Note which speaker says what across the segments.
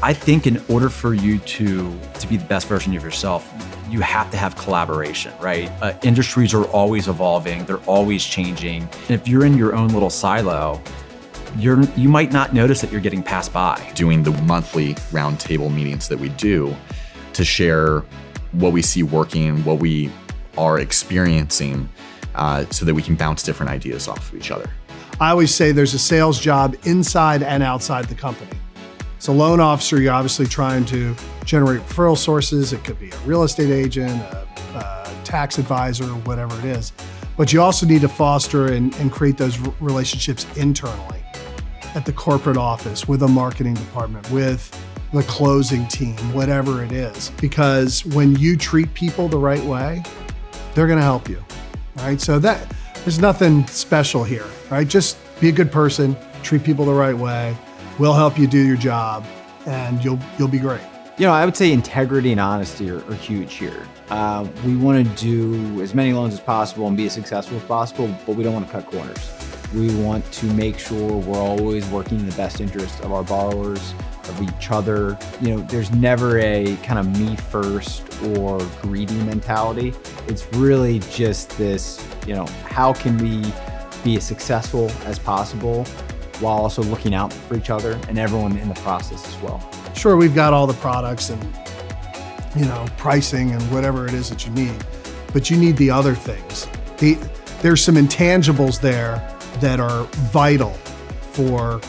Speaker 1: I think in order for you to be the best version of yourself, you have to have collaboration, right? Industries are always evolving. They're always changing. And if you're in your own little silo, you might not notice that you're getting passed by.
Speaker 2: Doing the monthly roundtable meetings that we do to share what we see working, what we are experiencing, so that we can bounce different ideas off of each other.
Speaker 3: I always say there's a sales job inside and outside the company. So loan officer, you're obviously trying to generate referral sources. It could be a real estate agent, a tax advisor, whatever it is. But you also need to foster and create those relationships internally at the corporate office, with a marketing department, with the closing team, whatever it is. Because when you treat people the right way, they're gonna help you, right? So there's nothing special here, right? Just be a good person, treat people the right way. We'll help you do your job, and you'll be great.
Speaker 4: You know, I would say integrity and honesty are huge here. We want to do as many loans as possible and be as successful as possible, but we don't want to cut corners. We want to make sure we're always working in the best interest of our borrowers, of each other. You know, there's never a kind of me first or greedy mentality. It's really just this, you know, how can we be as successful as possible while also looking out for each other and everyone in the process as well.
Speaker 3: Sure, we've got all the products and, you know, pricing and whatever it is that you need, but you need the other things. There's some intangibles there that are vital for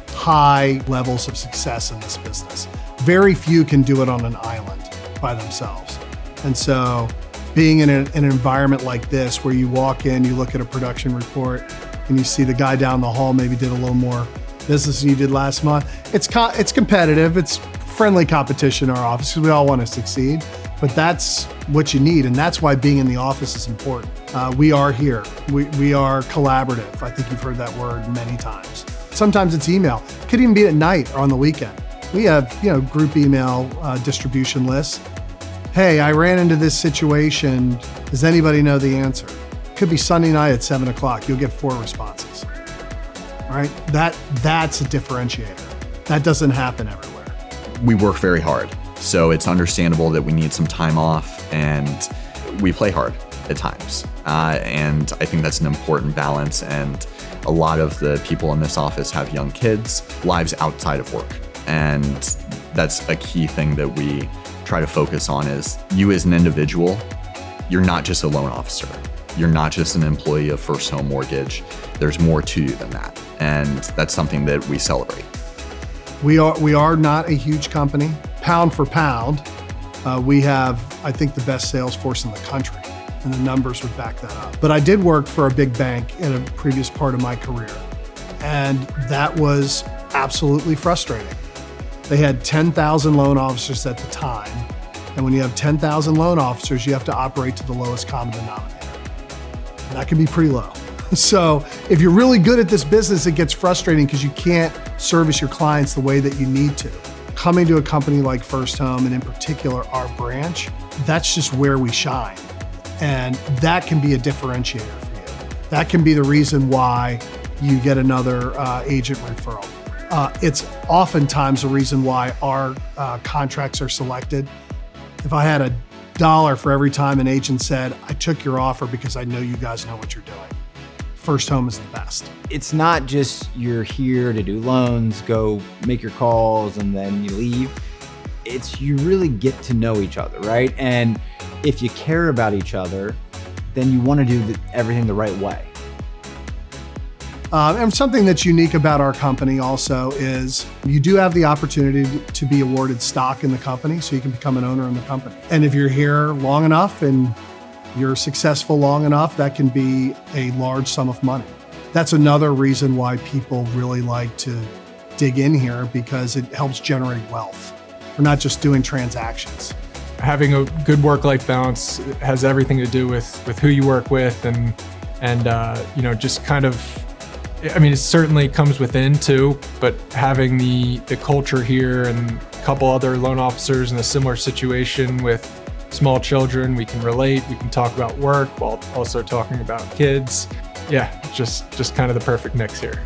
Speaker 3: high levels of success in this business. Very few can do it on an island by themselves. And so being in an environment like this, where you walk in, you look at a production report, and you see the guy down the hall maybe did a little more business than you did last month. It's competitive, it's friendly competition in our office, because we all want to succeed, but that's what you need, and that's why being in the office is important. We are here, we are collaborative. I think you've heard that word many times. Sometimes it's email, could even be at night or on the weekend. We have, you know, group email distribution lists. Hey, I ran into this situation, does anybody know the answer? Could be Sunday night at 7 o'clock, you'll get 4 responses, right? That's a differentiator. That doesn't happen everywhere.
Speaker 2: We work very hard, so it's understandable that we need some time off, and we play hard at times. And I think that's an important balance, and a lot of the people in this office have young kids, lives outside of work. And that's a key thing that we try to focus on, is you as an individual, you're not just a loan officer. You're not just an employee of First Home Mortgage. There's more to you than that. And that's something that we celebrate.
Speaker 3: We are not a huge company. Pound for pound, we have, I think, the best sales force in the country, and the numbers would back that up. But I did work for a big bank in a previous part of my career, and that was absolutely frustrating. They had 10,000 loan officers at the time, and when you have 10,000 loan officers, you have to operate to the lowest common denominator. And that can be pretty low. So if you're really good at this business, it gets frustrating because you can't service your clients the way that you need to. Coming to a company like First Home, and in particular our branch, that's just where we shine. And that can be a differentiator for you. That can be the reason why you get another agent referral. It's oftentimes the reason why our contracts are selected. If I had $1 for every time an agent said, I took your offer because I know you guys know what you're doing, First Home is the best.
Speaker 4: It's not just you're here to do loans, go make your calls, and then you leave. It's you really get to know each other, right? And if you care about each other, then you want to do everything the right way.
Speaker 3: And something that's unique about our company also is you do have the opportunity to be awarded stock in the company, so you can become an owner in the company. And if you're here long enough and you're successful long enough, that can be a large sum of money. That's another reason why people really like to dig in here, because it helps generate wealth. We're not just doing transactions.
Speaker 5: Having a good work-life balance has everything to do with who you work with, and you know, just kind of, I mean, it certainly comes within too, but having the culture here, and a couple other loan officers in a similar situation with small children, we can relate, we can talk about work while also talking about kids. Yeah, just kind of the perfect mix here.